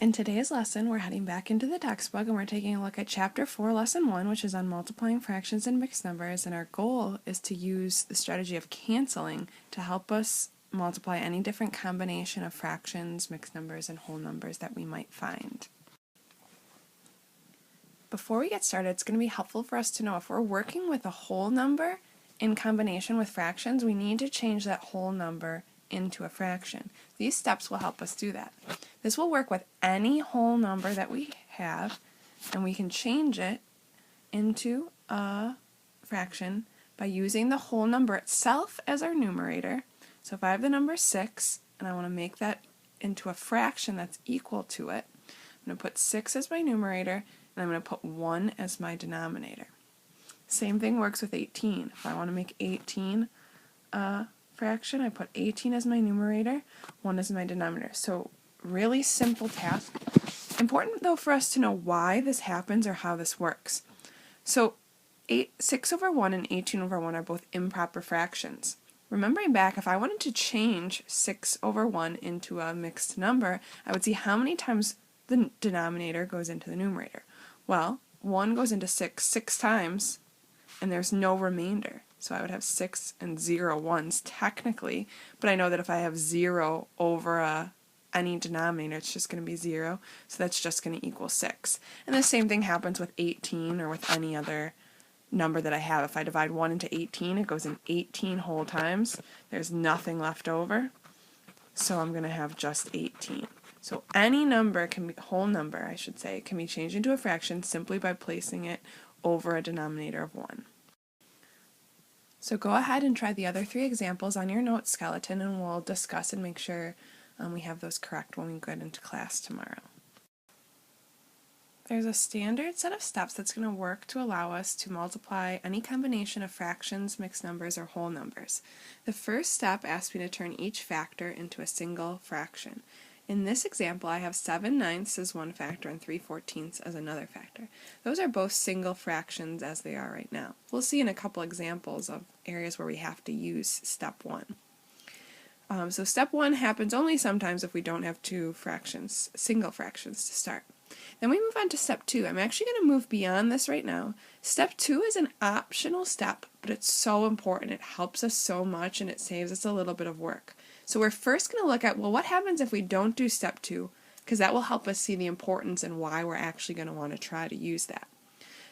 In today's lesson, we're heading back into the textbook and we're taking a look at Chapter 4, Lesson 1, which is on multiplying fractions and mixed numbers, and our goal is to use the strategy of canceling to help us multiply any different combination of fractions, mixed numbers, and whole numbers that we might find. Before we get started, it's going to be helpful for us to know if we're working with a whole number in combination with fractions, we need to change that whole number into a fraction. These steps will help us do that. This will work with any whole number that we have, and we can change it into a fraction by using the whole number itself as our numerator. So if I have the number 6 and I want to make that into a fraction that's equal to it, I'm going to put 6 as my numerator and I'm going to put 1 as my denominator. Same thing works with 18. If I want to make 18 a fraction, I put 18 as my numerator, 1 as my denominator. So really simple task. Important though for us to know why this happens or how this works. So 6 over 1 and 18 over 1 are both improper fractions. Remembering back, if I wanted to change 6 over 1 into a mixed number, I would see how many times the denominator goes into the numerator. Well, 1 goes into 6 times, and there's no remainder. So I would have 6 and 0 ones technically, but I know that if I have 0 over any denominator, it's just going to be 0, so that's just going to equal 6. And the same thing happens with 18 or with any other number that I have. If I divide 1 into 18, it goes in 18 whole times. There's nothing left over, so I'm going to have just 18. So any number can be, whole number I should say, can be changed into a fraction simply by placing it over a denominator of 1. So go ahead and try the other 3 examples on your note skeleton, and we'll discuss and make sure we have those correct when we get into class tomorrow. There's a standard set of steps that's going to work to allow us to multiply any combination of fractions, mixed numbers, or whole numbers. The first step asks me to turn each factor into a single fraction. In this example, I have 7/9 as one factor and 3/14 as another factor. Those are both single fractions as they are right now. We'll see in a couple examples of areas where we have to use step 1. So step 1 happens only sometimes if we don't have single fractions to start. Then we move on to step 2. I'm actually going to move beyond this right now. Step 2 is an optional step, but it's so important. It helps us so much and it saves us a little bit of work. So we're first going to look at, well, what happens if we don't do step 2? Because that will help us see the importance and why we're actually going to want to try to use that.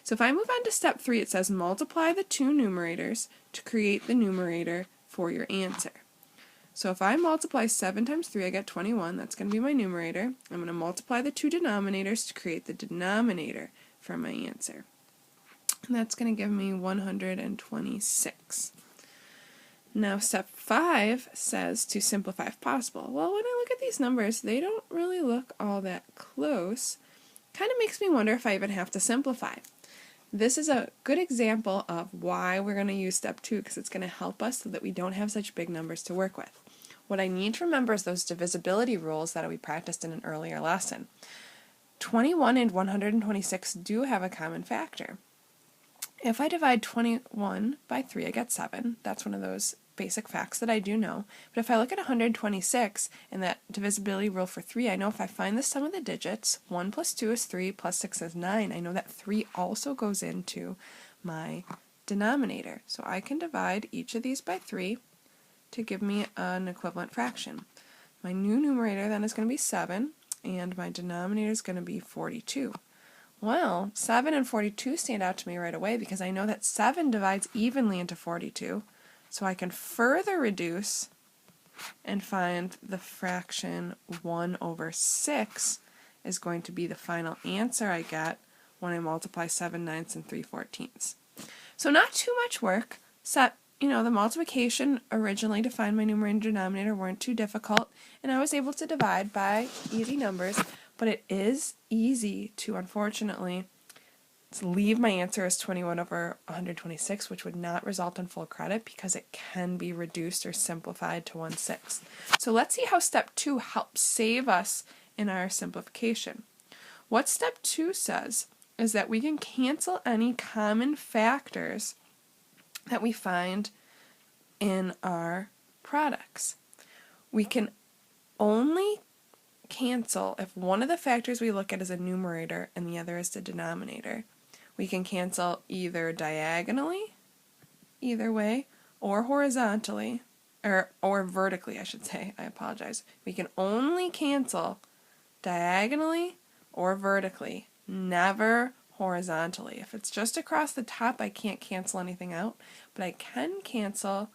So if I move on to step 3, it says multiply the two numerators to create the numerator for your answer. So if I multiply 7 times 3, I get 21. That's going to be my numerator. I'm going to multiply the two denominators to create the denominator for my answer. And that's going to give me 126. Now step 5 says to simplify if possible. Well, when I look at these numbers, they don't really look all that close. Kind of makes me wonder if I even have to simplify. This is a good example of why we're going to use step 2, because it's going to help us so that we don't have such big numbers to work with. What I need to remember is those divisibility rules that we practiced in an earlier lesson. 21 and 126 do have a common factor. If I divide 21 by 3, I get 7. That's one of those basic facts that I do know. But if I look at 126 and that divisibility rule for 3, I know if I find the sum of the digits, 1 plus 2 is 3, plus 6 is 9. I know that 3 also goes into my denominator. So I can divide each of these by 3 to give me an equivalent fraction. My new numerator then is going to be 7, and my denominator is going to be 42. Well, 7 and 42 stand out to me right away because I know that 7 divides evenly into 42, so I can further reduce and find the fraction 1 over 6 is going to be the final answer I get when I multiply 7/9 and 3/14. So not too much work. The multiplication originally to find my numerator and denominator weren't too difficult, and I was able to divide by easy numbers, but it is easy to, unfortunately, leave my answer as 21 over 126, which would not result in full credit because it can be reduced or simplified to 1/6. So let's see how step 2 helps save us in our simplification. What step 2 says is that we can cancel any common factors that we find in our products. We can only cancel if one of the factors we look at is a numerator and the other is the denominator. We can cancel either diagonally, either way, or horizontally, or vertically, I should say. I apologize. We can only cancel diagonally or vertically, never horizontally. If it's just across the top, I can't cancel anything out, but I can cancel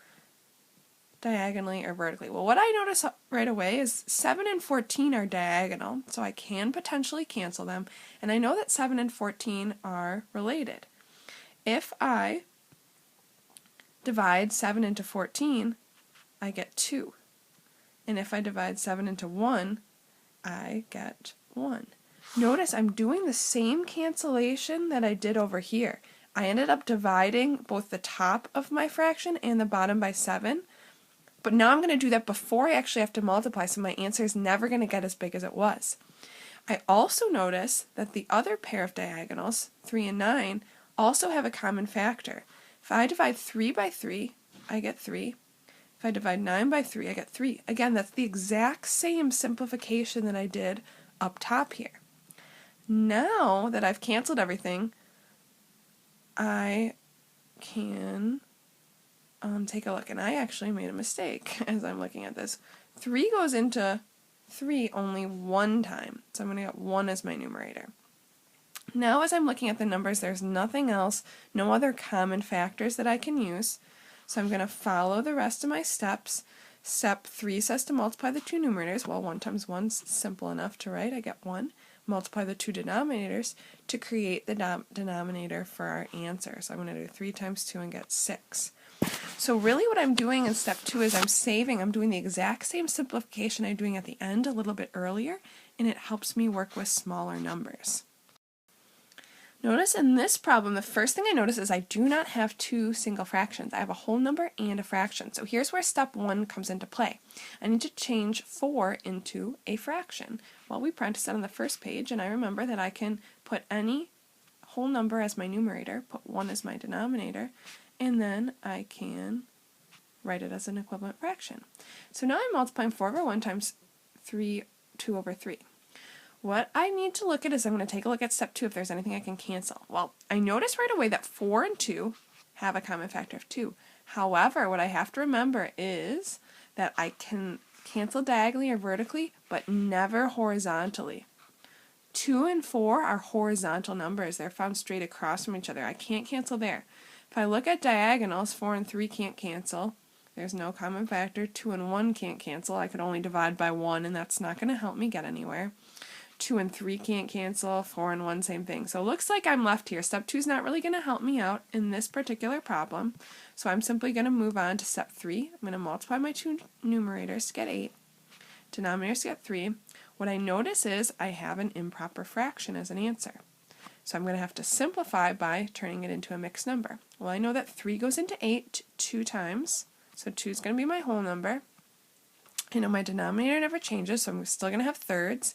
diagonally or vertically. Well, what I notice right away is 7 and 14 are diagonal, so I can potentially cancel them, and I know that 7 and 14 are related. If I divide 7 into 14, I get 2. And if I divide 7 into 1, I get 1. Notice I'm doing the same cancellation that I did over here. I ended up dividing both the top of my fraction and the bottom by 7, but now I'm going to do that before I actually have to multiply, so my answer is never going to get as big as it was. I also notice that the other pair of diagonals, 3 and 9, also have a common factor. If I divide 3 by 3, I get 3. If I divide 9 by 3, I get 3. Again, that's the exact same simplification that I did up top here. Now that I've canceled everything, I can take a look. And I actually made a mistake as I'm looking at this. 3 goes into 3 only one time, so I'm going to get 1 as my numerator. Now as I'm looking at the numbers, there's nothing else, no other common factors that I can use. So I'm going to follow the rest of my steps. Step 3 says to multiply the two numerators. Well, 1 times 1 is simple enough to write. I get 1. Multiply the two denominators to create the denominator for our answer. So I'm going to do 3 times 2 and get 6. So really what I'm doing in step 2 is I'm doing the exact same simplification I'm doing at the end a little bit earlier, and it helps me work with smaller numbers. Notice in this problem, the first thing I notice is I do not have two single fractions. I have a whole number and a fraction. So here's where step 1 comes into play. I need to change 4 into a fraction. Well, we practiced that on the first page, and I remember that I can put any whole number as my numerator, put 1 as my denominator, and then I can write it as an equivalent fraction. So now I'm multiplying 4 over 1 times 2 over 3. What I need to look at is I'm going to take a look at step 2 if there's anything I can cancel. Well, I notice right away that 4 and 2 have a common factor of 2. However, what I have to remember is that I can cancel diagonally or vertically, but never horizontally. 2 and 4 are horizontal numbers. They're found straight across from each other. I can't cancel there. If I look at diagonals, 4 and 3 can't cancel. There's no common factor. 2 and 1 can't cancel. I could only divide by 1, and that's not going to help me get anywhere. 2 and 3 can't cancel, 4 and 1, same thing. So it looks like I'm left here. Step 2 is not really going to help me out in this particular problem. So I'm simply going to move on to step 3. I'm going to multiply my two numerators to get 8, denominators to get 3. What I notice is I have an improper fraction as an answer. So I'm going to have to simplify by turning it into a mixed number. Well, I know that 3 goes into 8 2 times, so 2 is going to be my whole number. I know my denominator never changes, so I'm still going to have thirds.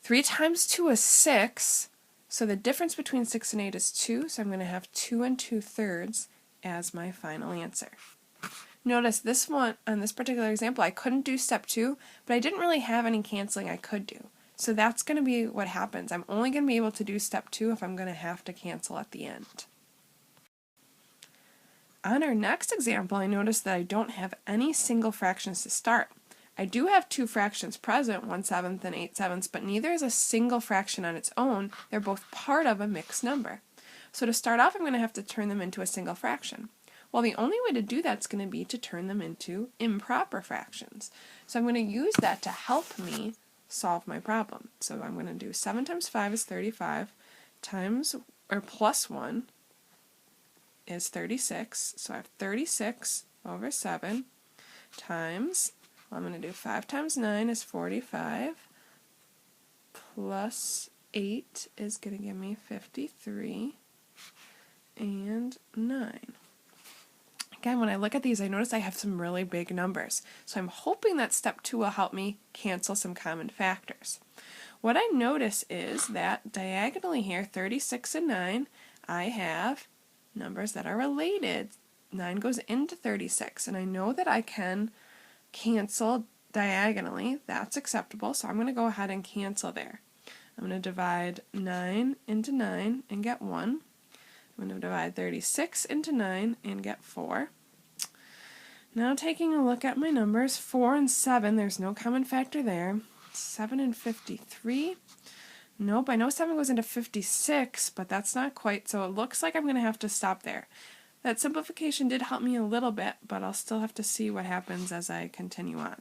3 times 2 is 6, so the difference between 6 and 8 is 2, so I'm going to have 2 and 2/3 as my final answer. Notice this one, on this particular example, I couldn't do step 2, but I didn't really have any canceling I could do. So that's going to be what happens. I'm only going to be able to do step 2 if I'm going to have to cancel at the end. On our next example, I notice that I don't have any single fractions to start. I do have two fractions present, 1/7 and 8/7, but neither is a single fraction on its own. They're both part of a mixed number. So to start off, I'm going to have to turn them into a single fraction. Well, the only way to do that is going to be to turn them into improper fractions. So I'm going to use that to help me solve my problem. So I'm going to do 7 times 5 is 35, plus 1 is 36. So I have 36 over 7 times, well, I'm going to do 5 times 9 is 45, plus 8 is going to give me 53, and 9. Again, when I look at these, I notice I have some really big numbers. So I'm hoping that step 2 will help me cancel some common factors. What I notice is that diagonally here, 36 and 9, I have numbers that are related. 9 goes into 36, and I know that I can cancel diagonally, that's acceptable, so I'm going to go ahead and cancel there. I'm going to divide 9 into 9 and get 1. I'm going to divide 36 into 9 and get 4. Now taking a look at my numbers, 4 and 7, there's no common factor there. 7 and 53. Nope, I know 7 goes into 56, but that's not quite, so it looks like I'm going to have to stop there. That simplification did help me a little bit, but I'll still have to see what happens as I continue on.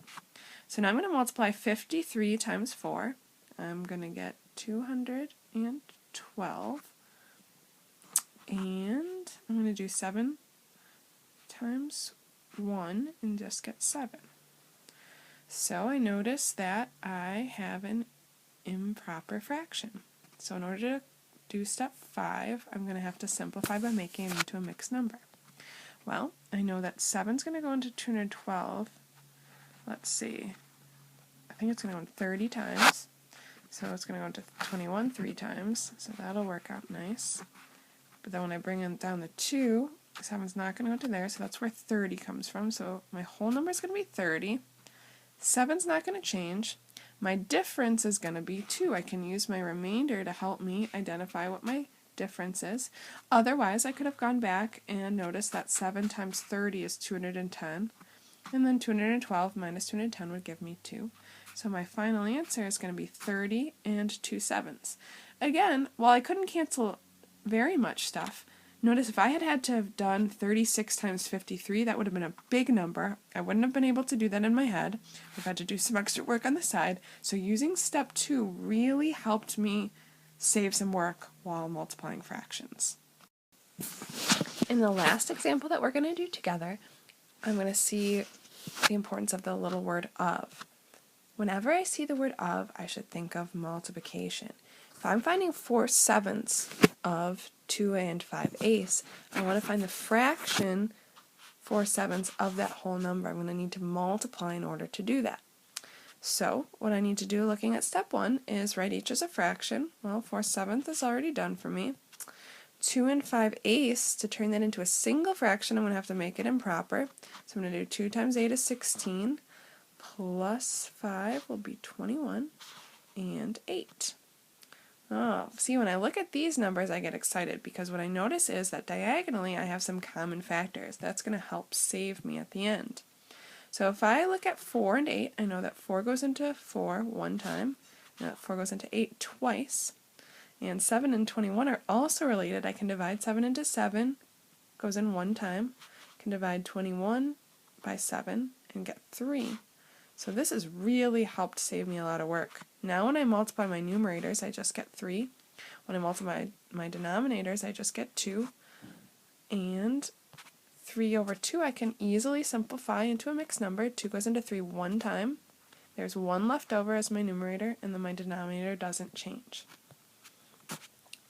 So now I'm going to multiply 53 times 4. I'm going to get 212. And I'm going to do 7 times 1 and just get 7. So I notice that I have an improper fraction. So in order to do step 5, I'm going to have to simplify by making it into a mixed number. Well, I know that 7 is going to go into 212. Let's see. I think it's going to go in 30 times. So it's going to go into 21 3 times. So that'll work out nice. But then when I bring in down the 2, 7's not going to go into there, so that's where 30 comes from. So my whole number is going to be 30. 7's not going to change. My difference is going to be 2. I can use my remainder to help me identify what my difference is. Otherwise, I could have gone back and noticed that 7 times 30 is 210, and then 212 minus 210 would give me 2. So my final answer is going to be 30 and 2 7s. Again, while I couldn't cancel very much stuff, notice if I had to have done 36 times 53, that would have been a big number. I wouldn't have been able to do that in my head. I've had to do some extra work on the side. So using step 2 really helped me save some work while multiplying fractions. In the last example that we're going to do together, I'm going to see the importance of the little word of. Whenever I see the word of, I should think of multiplication. If I'm finding 4 7ths of 2 and 5 eighths, I want to find the fraction 4 7ths of that whole number. I'm going to need to multiply in order to do that. So what I need to do looking at step 1 is write each as a fraction. Well, 4 7ths is already done for me. 2 and 5 eighths, to turn that into a single fraction, I'm going to have to make it improper. So I'm going to do 2 times 8 is 16, plus 5 will be 21, and 8. Oh, see, when I look at these numbers, I get excited because what I notice is that diagonally I have some common factors. That's going to help save me at the end. So if I look at 4 and 8, I know that 4 goes into 4 one time, and that 4 goes into 8 twice. And 7 and 21 are also related. I can divide 7 into 7, goes in one time. I can divide 21 by 7 and get 3. So this has really helped save me a lot of work. Now when I multiply my numerators, I just get 3. When I multiply my denominators, I just get 2. And 3 over 2 I can easily simplify into a mixed number. 2 goes into 3 one time. There's 1 left over as my numerator, and then my denominator doesn't change.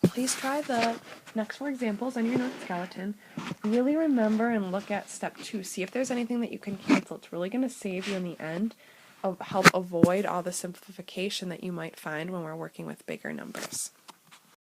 Please try the next 4 examples on your note skeleton. Really remember and look at step 2. See if there's anything that you can cancel. It's really going to save you in the end, help avoid all the simplification that you might find when we're working with bigger numbers.